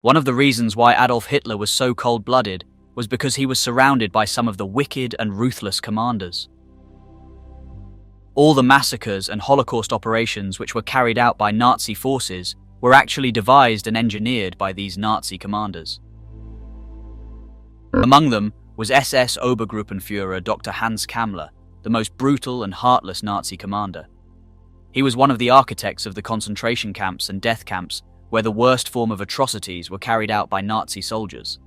One of the reasons why Adolf Hitler was so cold-blooded was because he was surrounded by some of the wicked and ruthless commanders. All the massacres and Holocaust operations which were carried out by Nazi forces were actually devised and engineered by these Nazi commanders. Among them was SS Obergruppenführer Dr. Hans Kammler, the most brutal and heartless Nazi commander. He was one of the architects of the concentration camps and death camps where the worst form of atrocities were carried out by Nazi soldiers.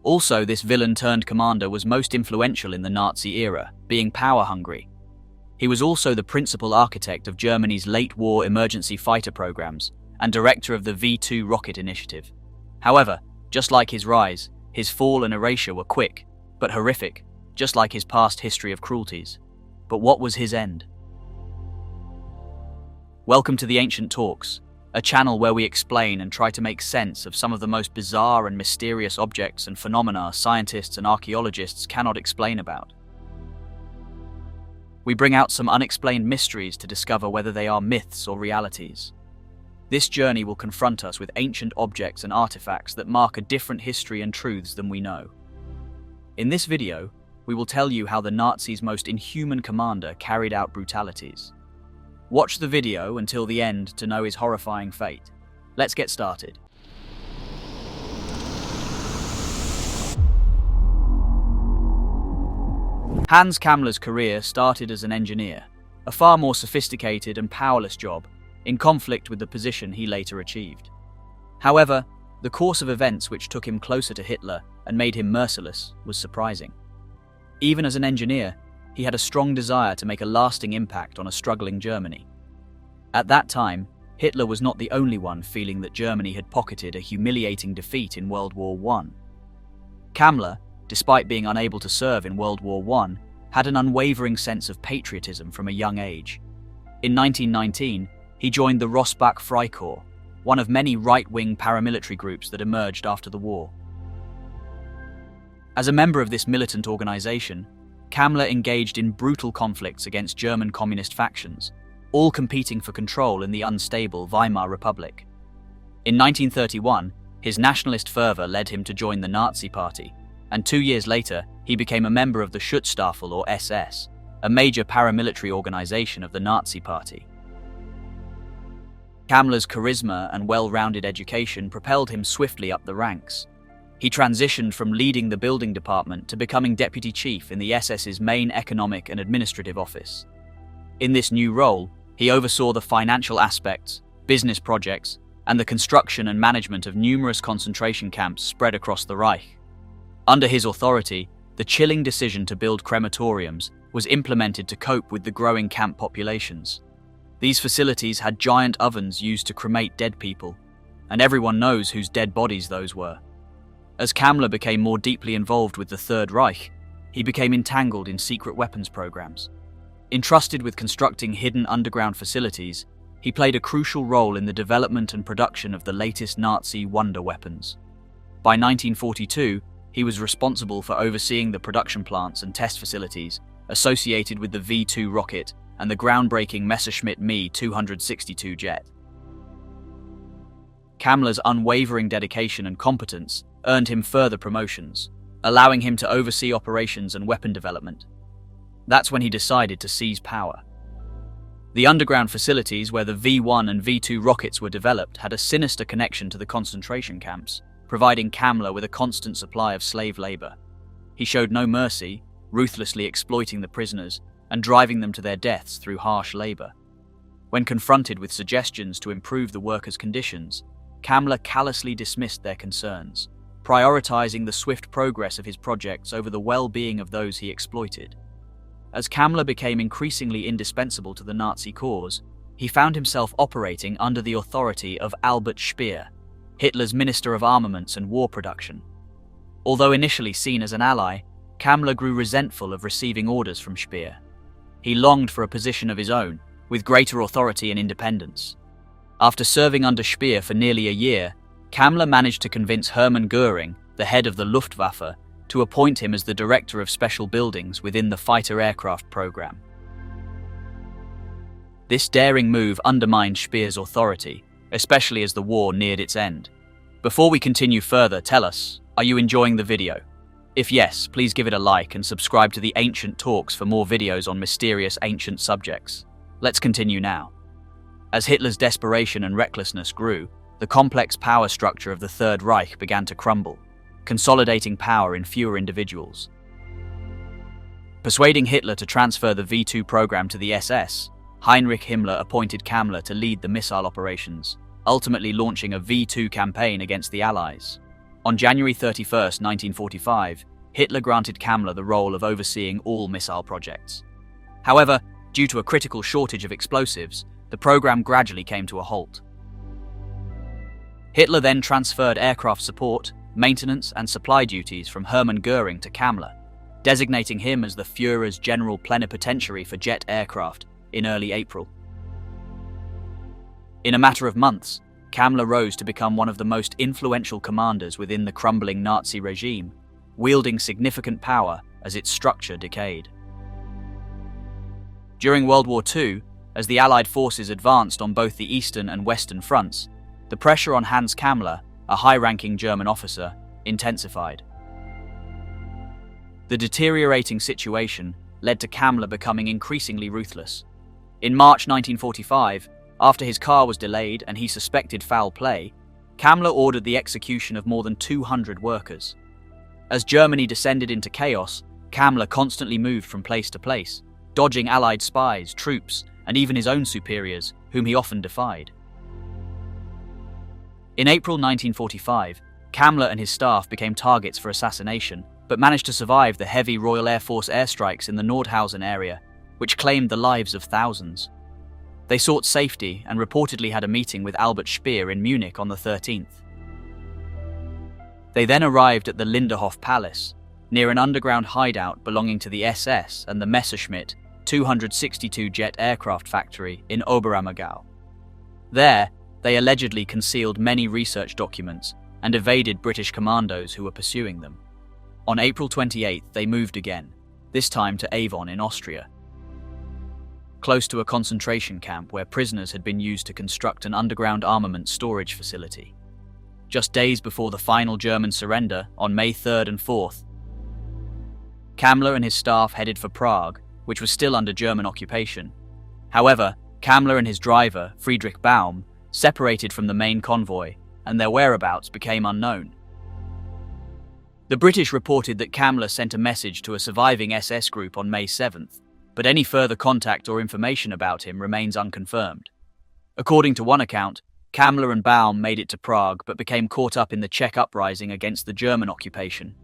Also, this villain-turned-commander was most influential in the Nazi era, being power-hungry. He was also the principal architect of Germany's late-war emergency fighter programs and director of the V-2 rocket initiative. However, just like his rise, his fall and erasure were quick, but horrific, just like his past history of cruelties. But what was his end? Welcome to the Ancient Talks, a channel where we explain and try to make sense of some of the most bizarre and mysterious objects and phenomena scientists and archaeologists cannot explain about. We bring out some unexplained mysteries to discover whether they are myths or realities. This journey will confront us with ancient objects and artifacts that mark a different history and truths than we know. In this video, we will tell you how the Nazis' most inhuman commander carried out brutalities. Watch the video until the end to know his horrifying fate. Let's get started. Hans Kammler's career started as an engineer, a far more sophisticated and powerless job, in conflict with the position he later achieved. However, the course of events which took him closer to Hitler and made him merciless was surprising. Even as an engineer, he had a strong desire to make a lasting impact on a struggling Germany. At that time, Hitler was not the only one feeling that Germany had pocketed a humiliating defeat in World War I. Kammler, despite being unable to serve in World War I, had an unwavering sense of patriotism from a young age. In 1919, he joined the Rossbach Freikorps, one of many right-wing paramilitary groups that emerged after the war. As a member of this militant organization, Kammler engaged in brutal conflicts against German communist factions, all competing for control in the unstable Weimar Republic. In 1931, his nationalist fervor led him to join the Nazi Party, and 2 years later, he became a member of the Schutzstaffel or SS, a major paramilitary organization of the Nazi Party. Kammler's charisma and well-rounded education propelled him swiftly up the ranks. He transitioned from leading the building department to becoming deputy chief in the SS's main economic and administrative office. In this new role, he oversaw the financial aspects, business projects, and the construction and management of numerous concentration camps spread across the Reich. Under his authority, the chilling decision to build crematoriums was implemented to cope with the growing camp populations. These facilities had giant ovens used to cremate dead people, and everyone knows whose dead bodies those were. As Kammler became more deeply involved with the Third Reich, he became entangled in secret weapons programs. Entrusted with constructing hidden underground facilities, he played a crucial role in the development and production of the latest Nazi wonder weapons. By 1942, he was responsible for overseeing the production plants and test facilities associated with the V-2 rocket and the groundbreaking Messerschmitt Me 262 jet. Kammler's unwavering dedication and competence earned him further promotions, allowing him to oversee operations and weapon development. That's when he decided to seize power. The underground facilities where the V-1 and V-2 rockets were developed had a sinister connection to the concentration camps, providing Kammler with a constant supply of slave labor. He showed no mercy, ruthlessly exploiting the prisoners and driving them to their deaths through harsh labor. When confronted with suggestions to improve the workers' conditions, Kammler callously dismissed their concerns, prioritizing the swift progress of his projects over the well-being of those he exploited. As Kammler became increasingly indispensable to the Nazi cause, he found himself operating under the authority of Albert Speer, Hitler's Minister of Armaments and War Production. Although initially seen as an ally, Kammler grew resentful of receiving orders from Speer. He longed for a position of his own, with greater authority and independence. After serving under Speer for nearly a year, Kammler managed to convince Hermann Göring, the head of the Luftwaffe, to appoint him as the director of special buildings within the fighter aircraft program. This daring move undermined Speer's authority, especially as the war neared its end. Before we continue further, tell us, are you enjoying the video? If yes, please give it a like and subscribe to the Ancient Talks for more videos on mysterious ancient subjects. Let's continue now. As Hitler's desperation and recklessness grew, the complex power structure of the Third Reich began to crumble, consolidating power in fewer individuals. Persuading Hitler to transfer the V2 program to the SS, Heinrich Himmler appointed Kammler to lead the missile operations, ultimately launching a V2 campaign against the Allies. On January 31, 1945, Hitler granted Kammler the role of overseeing all missile projects. However, due to a critical shortage of explosives, the program gradually came to a halt. Hitler then transferred aircraft support, maintenance and supply duties from Hermann Göring to Kammler, designating him as the Führer's general plenipotentiary for jet aircraft in early April. In a matter of months, Kammler rose to become one of the most influential commanders within the crumbling Nazi regime, wielding significant power as its structure decayed. During World War II, as the Allied forces advanced on both the eastern and western fronts, the pressure on Hans Kammler, a high-ranking German officer, intensified. The deteriorating situation led to Kammler becoming increasingly ruthless. In March 1945, after his car was delayed and he suspected foul play, Kammler ordered the execution of more than 200 workers. As Germany descended into chaos, Kammler constantly moved from place to place, dodging Allied spies, troops, and even his own superiors, whom he often defied. In April 1945, Kammler and his staff became targets for assassination, but managed to survive the heavy Royal Air Force airstrikes in the Nordhausen area, which claimed the lives of thousands. They sought safety and reportedly had a meeting with Albert Speer in Munich on the 13th. They then arrived at the Linderhof Palace, near an underground hideout belonging to the SS and the Messerschmitt 262 jet aircraft factory in Oberammergau. There, they allegedly concealed many research documents and evaded British commandos who were pursuing them. On April 28th, they moved again, this time to Avon in Austria, close to a concentration camp where prisoners had been used to construct an underground armament storage facility. Just days before the final German surrender, on May 3rd and 4th, Kammler and his staff headed for Prague, which was still under German occupation. However, Kammler and his driver, Friedrich Baum, separated from the main convoy, and their whereabouts became unknown. The British reported that Kammler sent a message to a surviving SS group on May 7th, but any further contact or information about him remains unconfirmed. According to one account, Kammler and Baum made it to Prague but became caught up in the Czech uprising against the German occupation.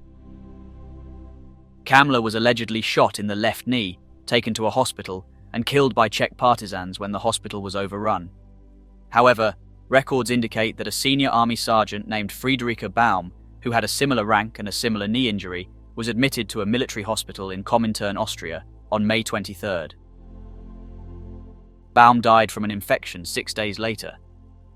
Kammler was allegedly shot in the left knee, taken to a hospital, and killed by Czech partisans when the hospital was overrun. However, records indicate that a senior army sergeant named Friederike Baum, who had a similar rank and a similar knee injury, was admitted to a military hospital in Comintern, Austria, on May 23rd. Baum died from an infection 6 days later.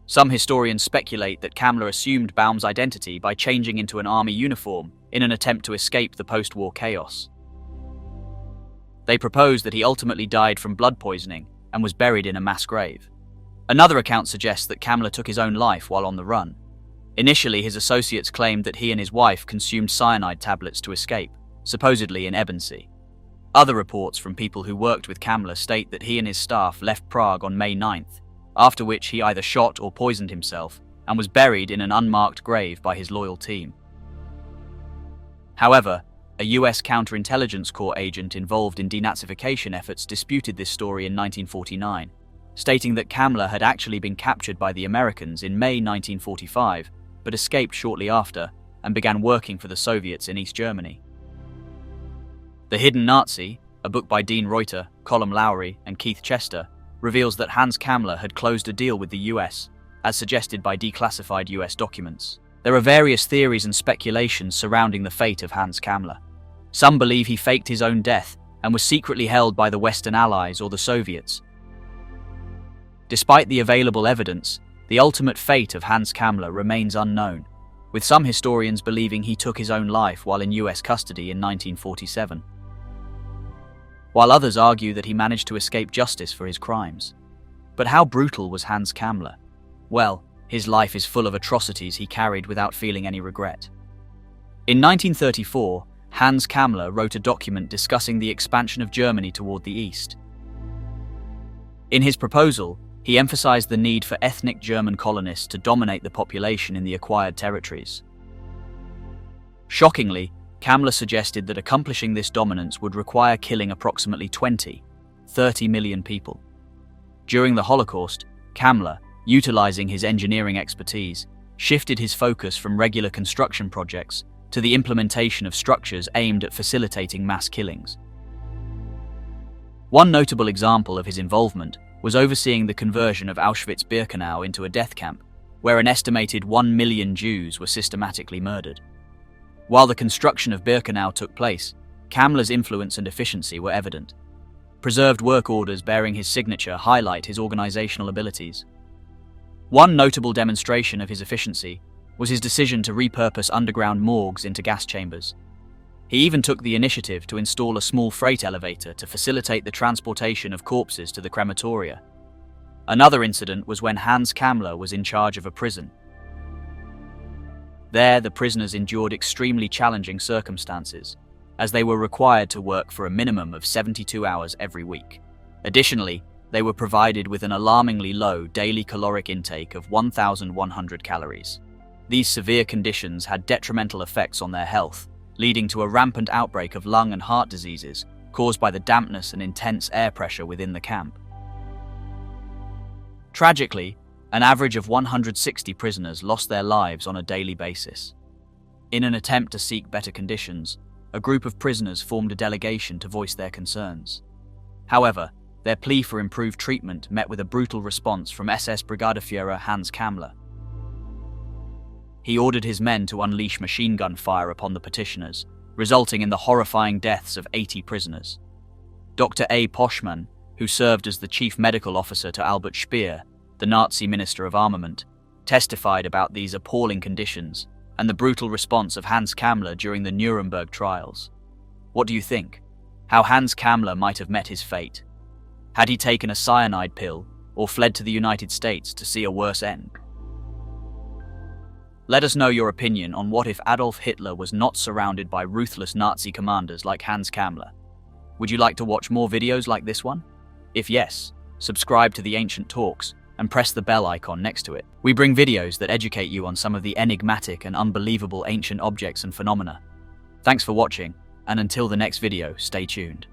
Some historians speculate that Kammler assumed Baum's identity by changing into an army uniform in an attempt to escape the post-war chaos. They propose that he ultimately died from blood poisoning and was buried in a mass grave. Another account suggests that Kammler took his own life while on the run. Initially, his associates claimed that he and his wife consumed cyanide tablets to escape, supposedly in Ebensee. Other reports from people who worked with Kammler state that he and his staff left Prague on May 9th, after which he either shot or poisoned himself and was buried in an unmarked grave by his loyal team. However, a US counterintelligence corps agent involved in denazification efforts disputed this story in 1949, stating that Kammler had actually been captured by the Americans in May 1945, but escaped shortly after and began working for the Soviets in East Germany. The Hidden Nazi, a book by Dean Reuter, Colm Lowry, and Keith Chester, reveals that Hans Kammler had closed a deal with the US, as suggested by declassified US documents. There are various theories and speculations surrounding the fate of Hans Kammler. Some believe he faked his own death and was secretly held by the Western Allies or the Soviets. Despite the available evidence, the ultimate fate of Hans Kammler remains unknown, with some historians believing he took his own life while in US custody in 1947, while others argue that he managed to escape justice for his crimes. But how brutal was Hans Kammler? Well, his life is full of atrocities he carried without feeling any regret. In 1934, Hans Kammler wrote a document discussing the expansion of Germany toward the east. In his proposal, he emphasized the need for ethnic German colonists to dominate the population in the acquired territories. Shockingly, Kammler suggested that accomplishing this dominance would require killing approximately 30 million people. During the Holocaust, Kammler, utilizing his engineering expertise, shifted his focus from regular construction projects to the implementation of structures aimed at facilitating mass killings. One notable example of his involvement was overseeing the conversion of Auschwitz-Birkenau into a death camp, where an estimated 1 million Jews were systematically murdered. While the construction of Birkenau took place, Kammler's influence and efficiency were evident. Preserved work orders bearing his signature highlight his organizational abilities. One notable demonstration of his efficiency was his decision to repurpose underground morgues into gas chambers. He even took the initiative to install a small freight elevator to facilitate the transportation of corpses to the crematoria. Another incident was when Hans Kammler was in charge of a prison. There, the prisoners endured extremely challenging circumstances, as they were required to work for a minimum of 72 hours every week. Additionally, they were provided with an alarmingly low daily caloric intake of 1,100 calories. These severe conditions had detrimental effects on their health, leading to a rampant outbreak of lung and heart diseases caused by the dampness and intense air pressure within the camp. Tragically, an average of 160 prisoners lost their lives on a daily basis. In an attempt to seek better conditions, a group of prisoners formed a delegation to voice their concerns. However, their plea for improved treatment met with a brutal response from SS Brigadeführer Hans Kammler. He ordered his men to unleash machine gun fire upon the petitioners, resulting in the horrifying deaths of 80 prisoners. Dr. A. Poschmann, who served as the chief medical officer to Albert Speer, the Nazi Minister of Armament, testified about these appalling conditions and the brutal response of Hans Kammler during the Nuremberg trials. What do you think? How Hans Kammler might have met his fate? Had he taken a cyanide pill or fled to the United States to see a worse end? Let us know your opinion on what if Adolf Hitler was not surrounded by ruthless Nazi commanders like Hans Kammler. Would you like to watch more videos like this one? If yes, subscribe to the Ancient Talks and press the bell icon next to it. We bring videos that educate you on some of the enigmatic and unbelievable ancient objects and phenomena. Thanks for watching, and until the next video, stay tuned.